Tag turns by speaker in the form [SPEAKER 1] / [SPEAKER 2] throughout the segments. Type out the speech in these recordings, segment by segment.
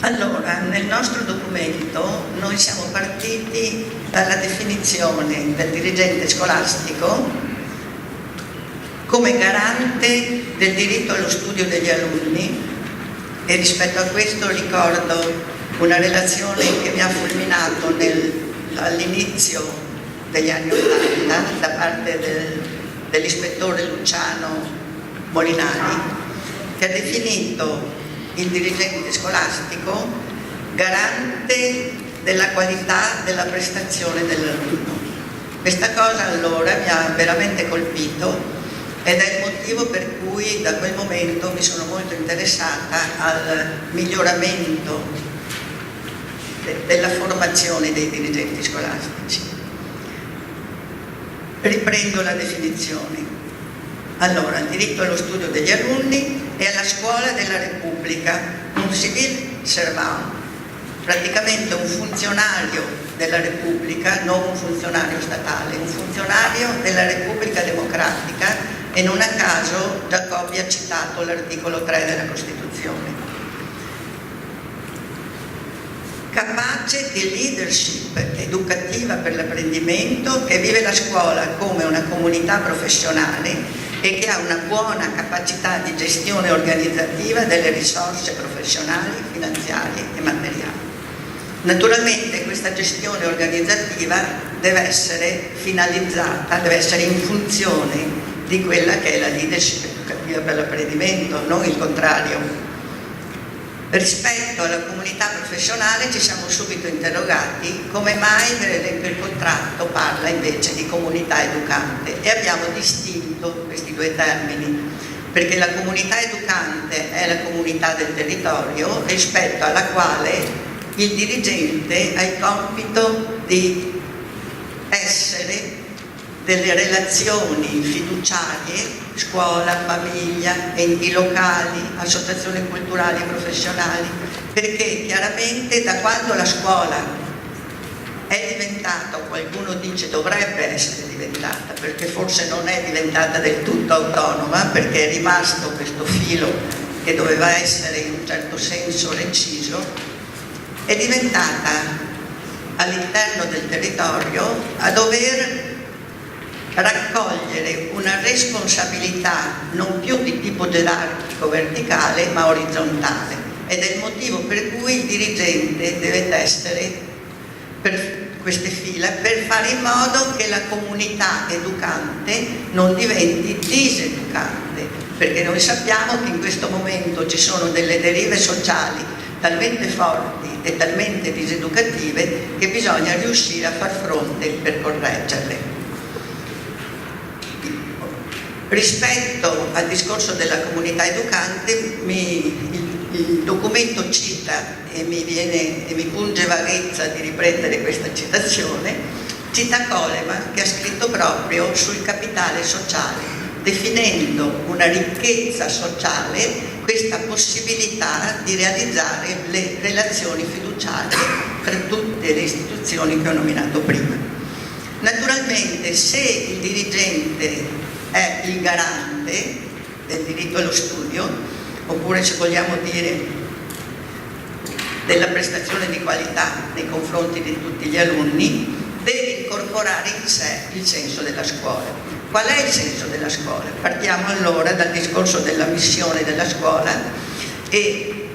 [SPEAKER 1] Allora, nel nostro documento noi siamo partiti dalla definizione del dirigente scolastico come garante del diritto allo studio degli alunni, e rispetto a questo ricordo una relazione che mi ha fulminato all'inizio degli anni '80 da parte dell'ispettore Luciano Molinari, che ha definito il dirigente scolastico garante della qualità della prestazione dell'alunno. Questa cosa allora mi ha veramente colpito ed è il motivo per cui da quel momento mi sono molto interessata al miglioramento della formazione dei dirigenti scolastici. Riprendo la definizione. Allora, il diritto allo studio degli alunni è alla scuola della Repubblica, un civil servant, praticamente un funzionario della Repubblica, non un funzionario statale, un funzionario della Repubblica Democratica, e non a caso Giacobbi ha citato l'articolo 3 della Costituzione. Capace di leadership educativa per l'apprendimento, che vive la scuola come una comunità professionale e che ha una buona capacità di gestione organizzativa delle risorse professionali, finanziarie e materiali. Naturalmente questa gestione organizzativa deve essere finalizzata, deve essere in funzione di quella che è la leadership educativa per l'apprendimento, non il contrario. Rispetto alla comunità professionale ci siamo subito interrogati come mai per esempio il contratto parla invece di comunità educante, e abbiamo distinto questi due termini, perché la comunità educante è la comunità del territorio rispetto alla quale il dirigente ha il compito di essere delle relazioni fiduciarie, scuola, famiglia, enti locali, associazioni culturali e professionali, perché chiaramente da quando la scuola è diventata, qualcuno dice dovrebbe essere diventata, perché forse non è diventata del tutto autonoma, perché è rimasto questo filo che doveva essere in un certo senso reciso, è diventata all'interno del territorio a dover raccogliere una responsabilità non più di tipo gerarchico verticale ma orizzontale, ed è il motivo per cui il dirigente deve tessere per queste fila per fare in modo che la comunità educante non diventi diseducante, perché noi sappiamo che in questo momento ci sono delle derive sociali talmente forti e talmente diseducative che bisogna riuscire a far fronte per correggerle. Rispetto al discorso della comunità educante, il documento cita, e mi punge vaghezza di riprendere questa citazione, cita Coleman, che ha scritto proprio sul capitale sociale, definendo una ricchezza sociale questa possibilità di realizzare le relazioni fiduciarie tra tutte le istituzioni che ho nominato prima. Naturalmente, se il dirigente è il garante del diritto allo studio, oppure se vogliamo dire della prestazione di qualità nei confronti di tutti gli alunni, deve incorporare in sé il senso della scuola. Qual è il senso della scuola? Partiamo allora dal discorso della missione della scuola e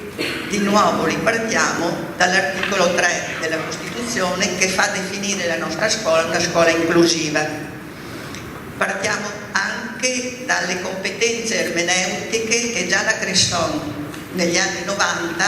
[SPEAKER 1] di nuovo ripartiamo dall'articolo 3 della Costituzione, che fa definire la nostra scuola una scuola inclusiva. Partiamo anche dalle competenze ermeneutiche che già la Cresson negli anni 90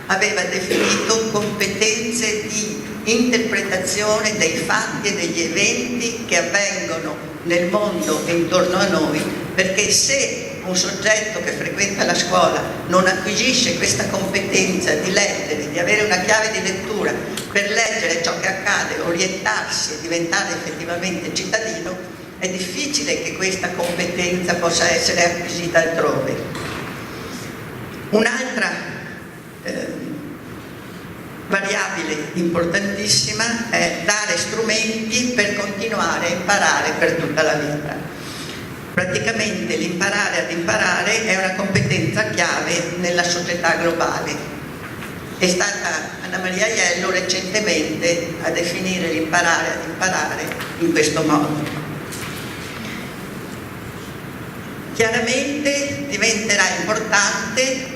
[SPEAKER 1] aveva definito competenze di interpretazione dei fatti e degli eventi che avvengono nel mondo e intorno a noi, perché se un soggetto che frequenta la scuola non acquisisce questa competenza di leggere, di avere una chiave di lettura per leggere ciò che accade, orientarsi e diventare effettivamente cittadino, è difficile che questa competenza possa essere acquisita altrove. Un'altra variabile importantissima è dare strumenti per continuare a imparare per tutta la vita. Praticamente l'imparare ad imparare è una competenza chiave nella società globale. È stata Anna Maria Aiello recentemente a definire l'imparare ad imparare in questo modo. Chiaramente diventerà importante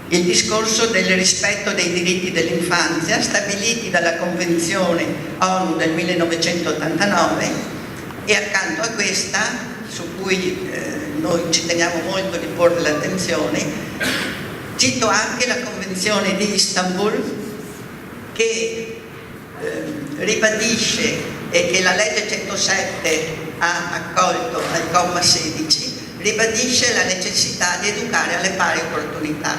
[SPEAKER 1] il discorso del rispetto dei diritti dell'infanzia stabiliti dalla Convenzione ONU del 1989 e accanto a questa, su cui noi ci teniamo molto di porre l'attenzione, cito anche la Convenzione di Istanbul che ribadisce e che la legge 107 ha accolto al comma 16, ribadisce la necessità di educare alle pari opportunità,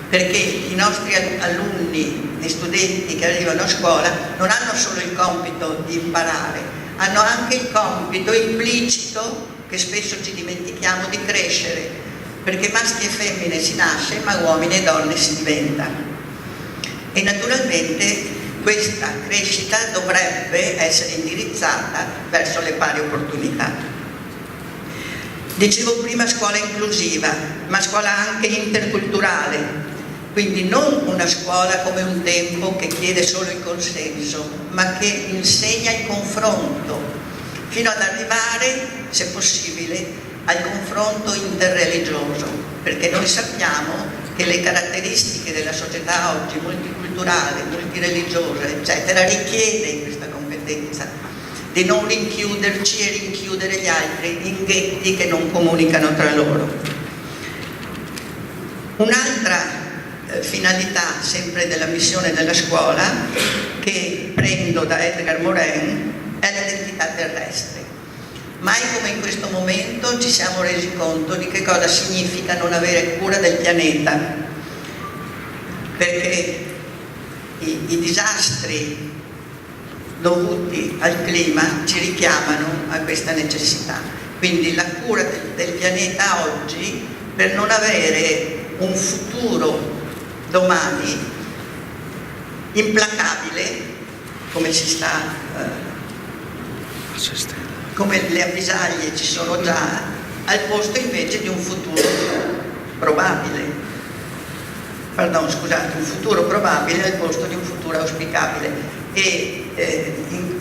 [SPEAKER 1] perché i nostri alunni e studenti che arrivano a scuola non hanno solo il compito di imparare, hanno anche il compito implicito, che spesso ci dimentichiamo, di crescere, perché maschi e femmine si nasce, ma uomini e donne si diventa. E naturalmente questa crescita dovrebbe essere indirizzata verso le pari opportunità. Dicevo prima scuola inclusiva, ma scuola anche interculturale, quindi non una scuola come un tempo che chiede solo il consenso, ma che insegna il confronto, fino ad arrivare, se possibile, al confronto interreligioso, perché noi sappiamo che le caratteristiche della società oggi, multiculturale, multireligiosa, eccetera, richiede questa competenza di non rinchiuderci e rinchiudere gli altri in ghetti che non comunicano tra loro. Un'altra finalità, sempre della missione della scuola, che prendo da Edgar Morin, è l'identità terrestre. Mai come in questo momento ci siamo resi conto di che cosa significa non avere cura del pianeta, perché i disastri dovuti al clima ci richiamano a questa necessità. Quindi la cura del pianeta oggi, per non avere un futuro domani implacabile, come si sta, come le avvisaglie ci sono già, al posto invece di un futuro probabile. Un futuro probabile al posto di un futuro auspicabile. E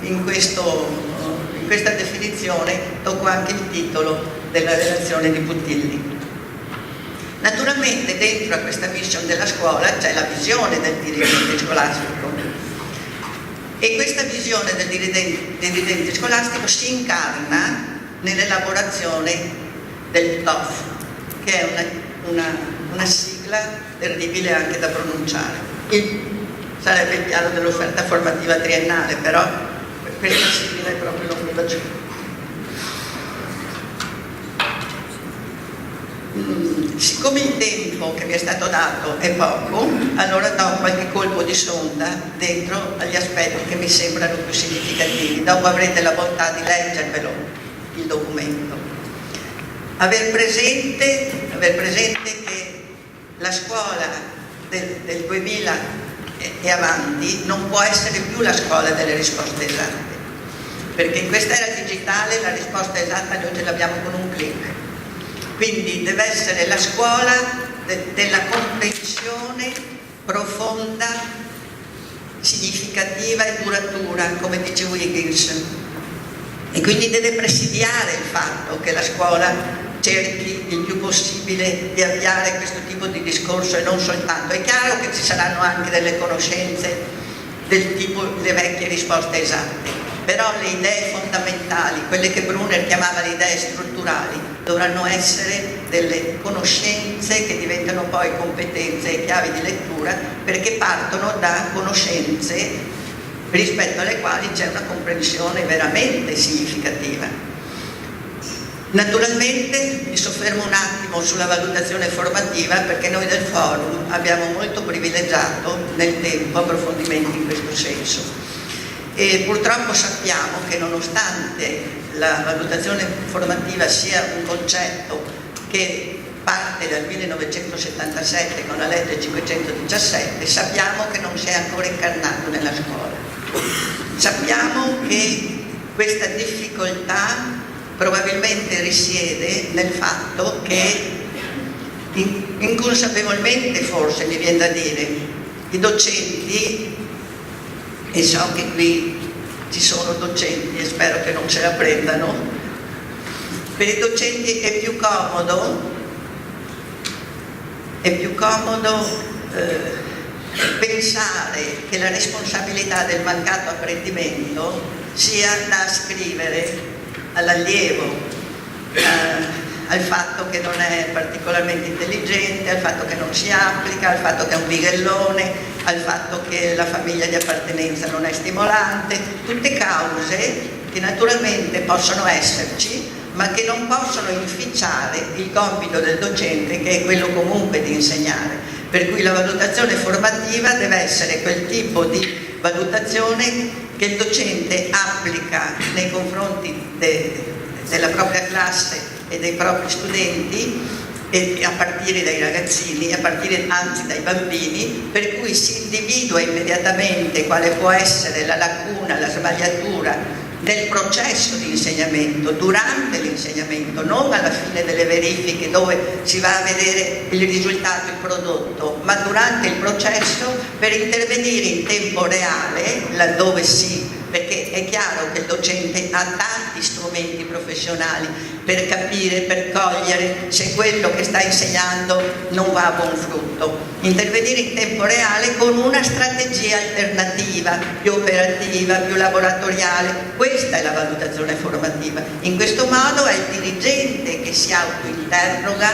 [SPEAKER 1] in questa definizione tocco anche il titolo della relazione di Buttilli. Naturalmente dentro a questa mission della scuola c'è la visione del dirigente scolastico, e questa visione del dirigente scolastico si incarna nell'elaborazione del TOF, che è una sigla terribile anche da pronunciare. Sarebbe il piano dell'offerta formativa triennale, però questa sigla proprio non mi va giù. Siccome il tempo che mi è stato dato è poco, allora do qualche colpo di sonda dentro agli aspetti che mi sembrano più significativi. Dopo avrete la bontà di leggervelo il documento. Aver presente che la scuola del 2000 e avanti non può essere più la scuola delle risposte esatte, perché in questa era digitale la risposta esatta noi ce l'abbiamo con un click. Quindi deve essere la scuola della comprensione profonda, significativa e duratura, come dice Wiggins, e quindi deve presidiare il fatto che la scuola cerchi il più possibile di avviare questo tipo di discorso, e non soltanto. È chiaro che ci saranno anche delle conoscenze del tipo le vecchie risposte esatte, però le idee fondamentali, quelle che Brunner chiamava le idee strutturali, dovranno essere delle conoscenze che diventano poi competenze e chiavi di lettura, perché partono da conoscenze rispetto alle quali c'è una comprensione veramente significativa. Naturalmente mi soffermo un attimo sulla valutazione formativa, perché noi del forum abbiamo molto privilegiato nel tempo approfondimenti in questo senso, e purtroppo sappiamo che nonostante la valutazione formativa sia un concetto che parte dal 1977 con la legge 517, sappiamo che non si è ancora incarnato nella scuola. Sappiamo che questa difficoltà probabilmente risiede nel fatto che inconsapevolmente, forse mi viene da dire, I docenti, e so che qui ci sono docenti e spero che non ce la prendano, per i docenti è più comodo pensare che la responsabilità del mancato apprendimento sia da ascrivere all'allievo, al fatto che non è particolarmente intelligente, al fatto che non si applica, al fatto che è un bighellone, al fatto che la famiglia di appartenenza non è stimolante, tutte cause che naturalmente possono esserci, ma che non possono inficiare il compito del docente, che è quello comunque di insegnare. Per cui la valutazione formativa deve essere quel tipo di valutazione che il docente applica nei confronti della propria classe e dei propri studenti, e a partire dai ragazzini, a partire anzi dai bambini, per cui si individua immediatamente quale può essere la lacuna, la sbagliatura nel processo di insegnamento, durante l'insegnamento, non alla fine delle verifiche dove si va a vedere il risultato, il prodotto, ma durante il processo, per intervenire in tempo reale laddove perché è chiaro che il docente ha tanti strumenti professionali per capire, per cogliere se quello che sta insegnando non va a buon frutto. Intervenire in tempo reale con una strategia alternativa, più operativa, più laboratoriale, questa è la valutazione formativa. In questo modo è il dirigente che si autointerroga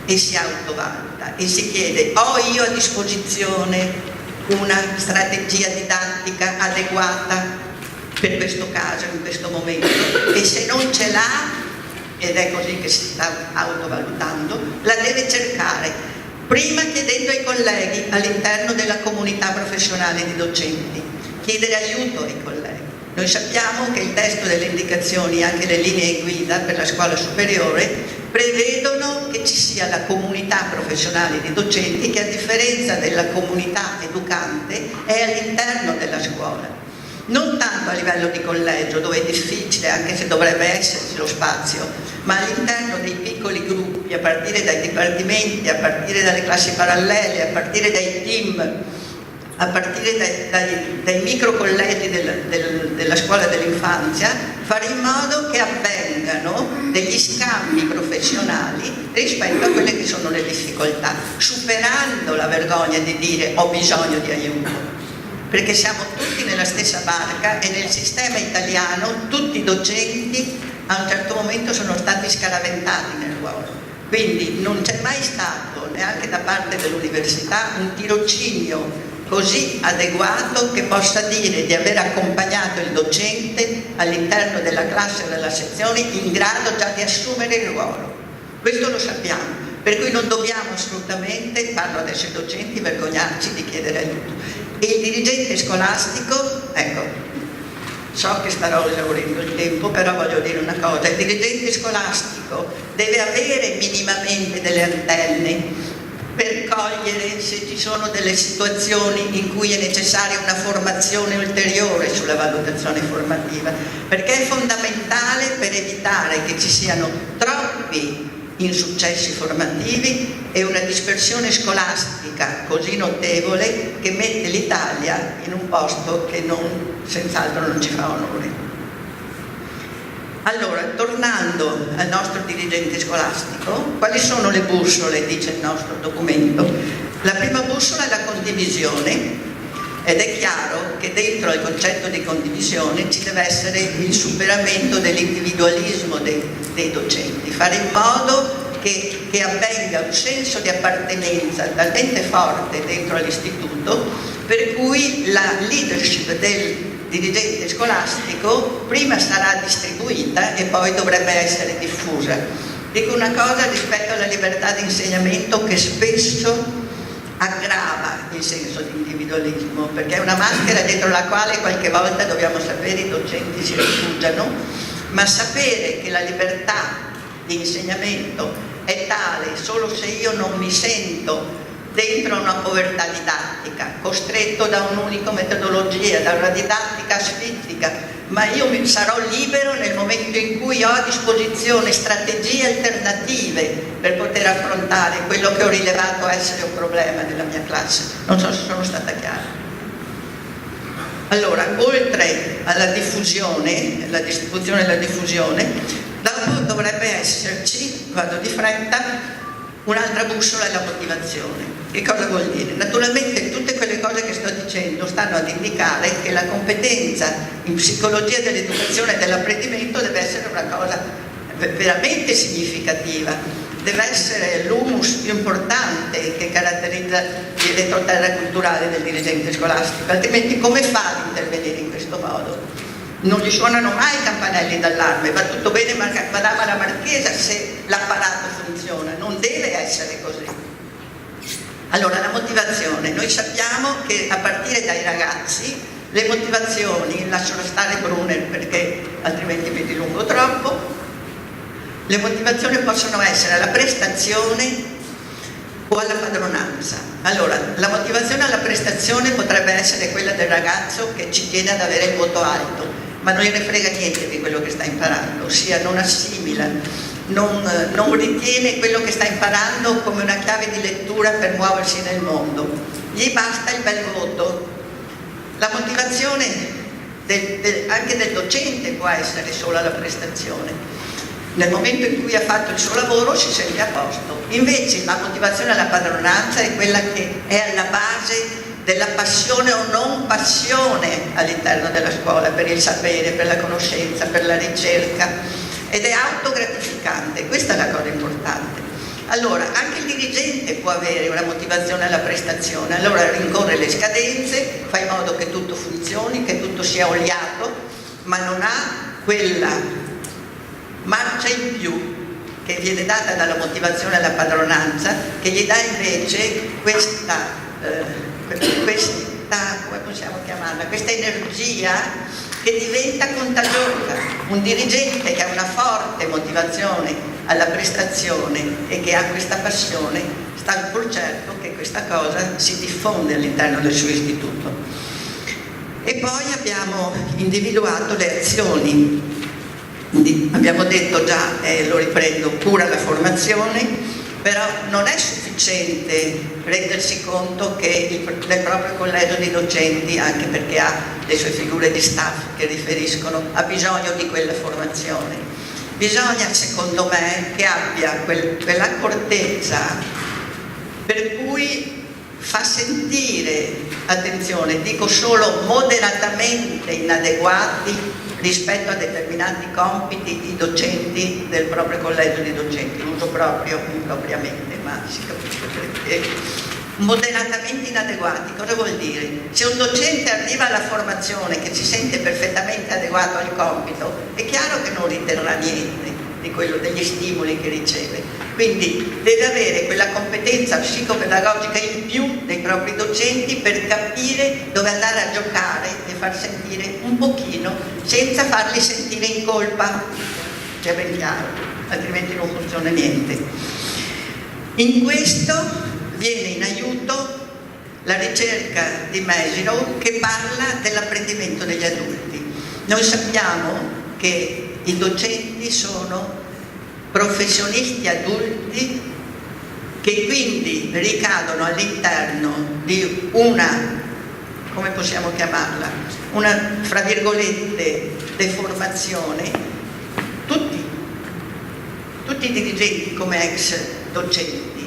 [SPEAKER 1] e si autovaluta e si chiede: ho io a disposizione una strategia didattica adeguata per questo caso, in questo momento? E se non ce l'ha, ed è così che si sta autovalutando, la deve cercare, prima chiedendo ai colleghi all'interno della comunità professionale di docenti, chiedere aiuto ai colleghi. Noi sappiamo che il testo delle indicazioni, anche le linee guida per la scuola superiore, prevedono che ci sia la comunità professionale di docenti che, a differenza della comunità educante, è all'interno della scuola. Non tanto a livello di collegio, dove è difficile, anche se dovrebbe esserci lo spazio, ma all'interno dei piccoli gruppi, a partire dai dipartimenti, a partire dalle classi parallele, a partire dai team, a partire dai micro collegi della scuola dell'infanzia, fare in modo che avvengano degli scambi professionali rispetto a quelle che sono le difficoltà, superando la vergogna di dire ho bisogno di aiuto, perché siamo tutti nella stessa barca e nel sistema italiano tutti i docenti a un certo momento sono stati scaraventati nel ruolo. Quindi non c'è mai stato, neanche da parte dell'università, un tirocinio così adeguato che possa dire di aver accompagnato il docente all'interno della classe o della sezione in grado già di assumere il ruolo. Questo lo sappiamo, per cui non dobbiamo assolutamente, parlo adesso ai docenti, vergognarci di chiedere aiuto. E il dirigente scolastico, ecco, so che starò esaurendo il tempo, però voglio dire una cosa: il dirigente scolastico deve avere minimamente delle antenne per cogliere se ci sono delle situazioni in cui è necessaria una formazione ulteriore sulla valutazione formativa, perché è fondamentale per evitare che ci siano troppi insuccessi formativi e una dispersione scolastica così notevole che mette l'Italia in un posto che senz'altro non ci fa onore. Allora, tornando al nostro dirigente scolastico, quali sono le bussole, dice il nostro documento? La prima bussola è la condivisione, ed è chiaro che dentro al concetto di condivisione ci deve essere il superamento dell'individualismo dei docenti, fare in modo che avvenga un senso di appartenenza talmente forte dentro all'istituto per cui la leadership del dirigente scolastico prima sarà distribuita e poi dovrebbe essere diffusa. Dico una cosa rispetto alla libertà di insegnamento che spesso aggrava il senso di individualismo, perché è una maschera dietro la quale qualche volta dobbiamo sapere i docenti si rifugiano, ma sapere che la libertà di insegnamento è tale solo se io non mi sento dentro una povertà didattica, costretto da un'unica metodologia, da una didattica asfittica, ma io sarò libero nel momento in cui ho a disposizione strategie alternative per poter affrontare quello che ho rilevato essere un problema della mia classe. Non so se sono stata chiara. Allora, oltre alla diffusione, la distribuzione e la diffusione, dopo dovrebbe esserci, vado di fretta, un'altra bussola è la motivazione. Che cosa vuol dire? Naturalmente tutte quelle cose che sto dicendo stanno ad indicare che la competenza in psicologia dell'educazione e dell'apprendimento deve essere una cosa veramente significativa, deve essere l'humus più importante che caratterizza l'entroterra culturale del dirigente scolastico, altrimenti come fa ad intervenire in questo modo? Non gli suonano mai i campanelli d'allarme, va tutto bene Madama la Marchesa se l'apparato funziona, non deve essere così. Allora, la motivazione, noi sappiamo che a partire dai ragazzi le motivazioni, lasciano stare Brunner perché altrimenti mi dilungo troppo, le motivazioni possono essere alla prestazione o alla padronanza. Allora, la motivazione alla prestazione potrebbe essere quella del ragazzo che ci tiene ad avere il voto alto, ma non gliene frega niente di quello che sta imparando, ossia non assimila, non ritiene quello che sta imparando come una chiave di lettura per muoversi nel mondo, gli basta il bel voto. La motivazione anche del docente può essere solo alla prestazione. Nel momento in cui ha fatto il suo lavoro si sente a posto. Invece la motivazione alla padronanza è quella che è alla base della passione o non passione all'interno della scuola per il sapere, per la conoscenza, per la ricerca, ed è autogratificante, questa è la cosa importante. Allora, anche il dirigente può avere una motivazione alla prestazione, allora rincorre le scadenze, fa in modo che tutto funzioni, che tutto sia oliato, ma non ha quella marcia in più che viene data dalla motivazione alla padronanza, che gli dà invece questa come possiamo chiamarla, questa energia che diventa contagiosa. Un dirigente che ha una forte motivazione alla prestazione e che ha questa passione sta pur certo che questa cosa si diffonde all'interno del suo istituto. E poi abbiamo individuato le azioni. Abbiamo detto già, lo riprendo, cura la formazione, però non è sufficiente rendersi conto che il proprio collegio di docenti, anche perché ha le sue figure di staff che riferiscono, ha bisogno di quella formazione. Bisogna, secondo me, che abbia quell'accortezza per cui fa sentire, attenzione, dico solo moderatamente inadeguati rispetto a determinati compiti i docenti del proprio collegio di docenti, l'uso proprio impropriamente, ma si capisce perché. Moderatamente inadeguati, cosa vuol dire? Se un docente arriva alla formazione che si sente perfettamente adeguato al compito, è chiaro che non riterrà niente di quello, degli stimoli che riceve, quindi deve avere quella competenza psicopedagogica in più dei propri docenti per capire dove andare a giocare e far sentire un pochino senza farli sentire in colpa, sia ben chiaro, altrimenti non funziona niente. In questo viene in aiuto la ricerca di Mezirow che parla dell'apprendimento degli adulti. Noi sappiamo che i docenti sono professionisti adulti che quindi ricadono all'interno di una, come possiamo chiamarla, una, fra virgolette, deformazione. Tutti i dirigenti come ex docenti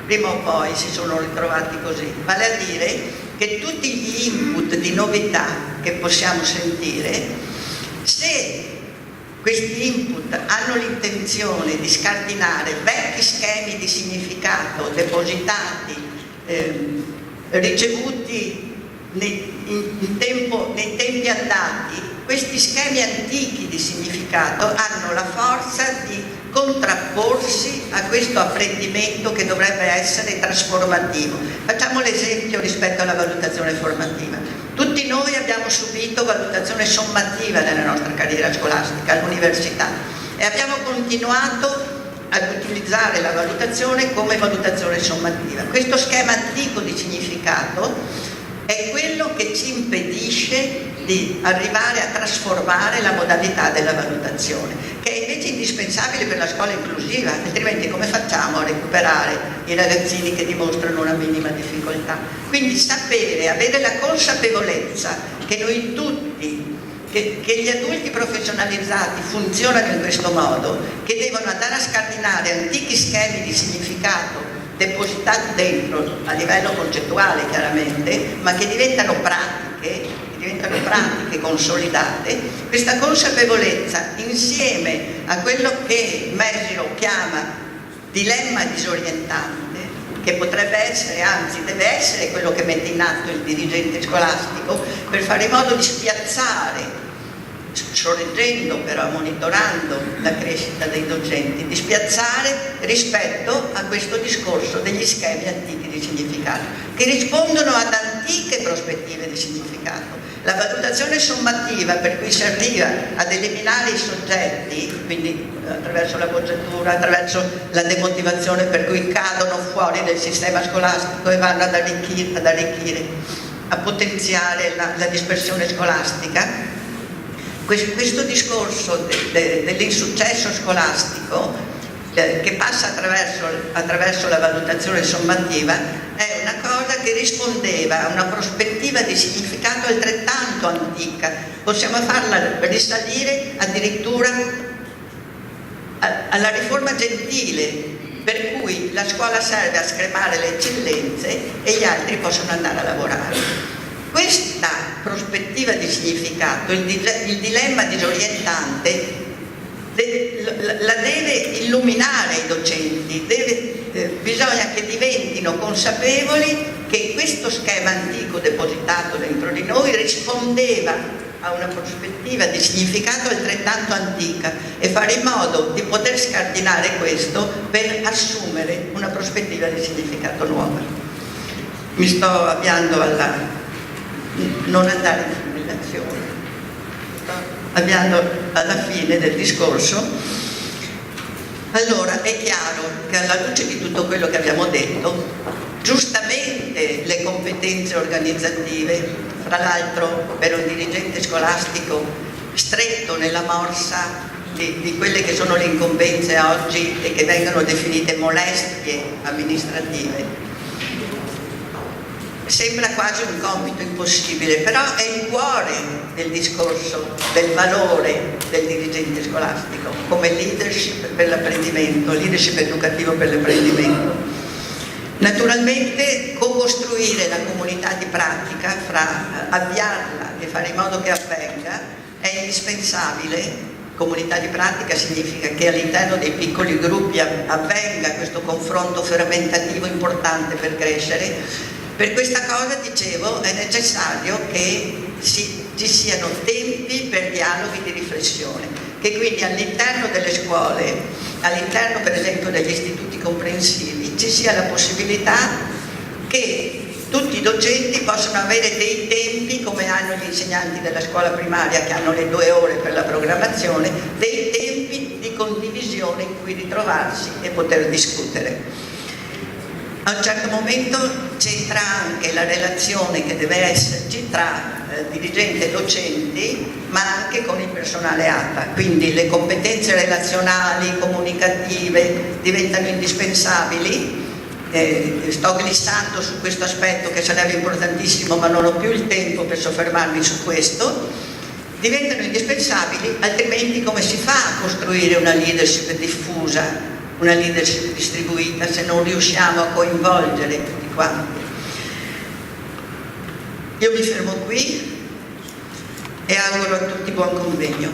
[SPEAKER 1] prima o poi si sono ritrovati così, vale a dire che tutti gli input di novità che possiamo sentire, se questi input hanno l'intenzione di scardinare vecchi schemi di significato depositati, ricevuti nei tempi andati, questi schemi antichi di significato hanno la forza di contrapporsi a questo apprendimento che dovrebbe essere trasformativo. Facciamo l'esempio rispetto alla valutazione formativa. Tutti noi abbiamo subito valutazione sommativa nella nostra carriera scolastica all'università e abbiamo continuato ad utilizzare la valutazione come valutazione sommativa. Questo schema antico di significato è quello che ci impedisce di arrivare a trasformare la modalità della valutazione, che è invece indispensabile per la scuola inclusiva, altrimenti come facciamo a recuperare i ragazzini che dimostrano una minima difficoltà? Quindi sapere, avere la consapevolezza che noi tutti, che gli adulti professionalizzati funzionano in questo modo, che devono andare a scardinare antichi schemi di significato depositati dentro a livello concettuale chiaramente, ma che diventano pratiche consolidate. Questa consapevolezza, insieme a quello che Mesilo chiama dilemma disorientante, che potrebbe essere, anzi deve essere quello che mette in atto il dirigente scolastico per fare in modo di spiazzare, sorreggendo però, monitorando la crescita dei docenti, di spiazzare rispetto a questo discorso degli schemi antichi di significato, che rispondono ad antiche prospettive di significato. La valutazione sommativa, per cui si arriva ad eliminare i soggetti, quindi attraverso la bocciatura, attraverso la demotivazione, per cui cadono fuori del sistema scolastico e vanno ad arricchire, a potenziare la dispersione scolastica. Questo discorso dell'insuccesso scolastico che passa attraverso la valutazione sommativa è una cosa che rispondeva a una prospettiva di significato altrettanto antica. Possiamo farla risalire addirittura alla riforma gentile, per cui la scuola serve a scremare le eccellenze e gli altri possono andare a lavorare. Questa prospettiva di significato, il dilemma disorientante, la deve illuminare i docenti, bisogna che diventino consapevoli che questo schema antico depositato dentro di noi rispondeva a una prospettiva di significato altrettanto antica e fare in modo di poter scardinare questo per assumere una prospettiva di significato nuova. Mi sto avviando non andare in fibrillazione, sto avviando alla fine del discorso. Allora è chiaro che alla luce di tutto quello che abbiamo detto, giustamente le competenze organizzative, fra l'altro per un dirigente scolastico stretto nella morsa di quelle che sono le incombenze oggi e che vengono definite molestie amministrative, sembra quasi un compito impossibile, però è il cuore del discorso del valore del dirigente scolastico come leadership per l'apprendimento, leadership educativo per l'apprendimento. Naturalmente co-costruire la comunità di pratica, avviarla e fare in modo che avvenga è indispensabile. Comunità di pratica significa che all'interno dei piccoli gruppi avvenga questo confronto fermentativo importante per crescere. Per questa cosa, dicevo, è necessario che ci siano tempi per dialoghi di riflessione, che quindi all'interno delle scuole, all'interno per esempio degli istituti comprensivi, ci sia la possibilità che tutti i docenti possano avere dei tempi, come hanno gli insegnanti della scuola primaria che hanno le 2 ore per la programmazione, dei tempi di condivisione in cui ritrovarsi e poter discutere. A un certo momento c'entra anche la relazione che deve esserci tra dirigente e docenti, ma anche con il personale ATA, quindi le competenze relazionali, comunicative diventano indispensabili. Sto glissando su questo aspetto che sarebbe importantissimo, ma non ho più il tempo per soffermarmi su questo. Diventano indispensabili, altrimenti come si fa a costruire una leadership diffusa, una leadership distribuita, se non riusciamo a coinvolgere tutti quanti? Io mi fermo qui e auguro a tutti buon convegno.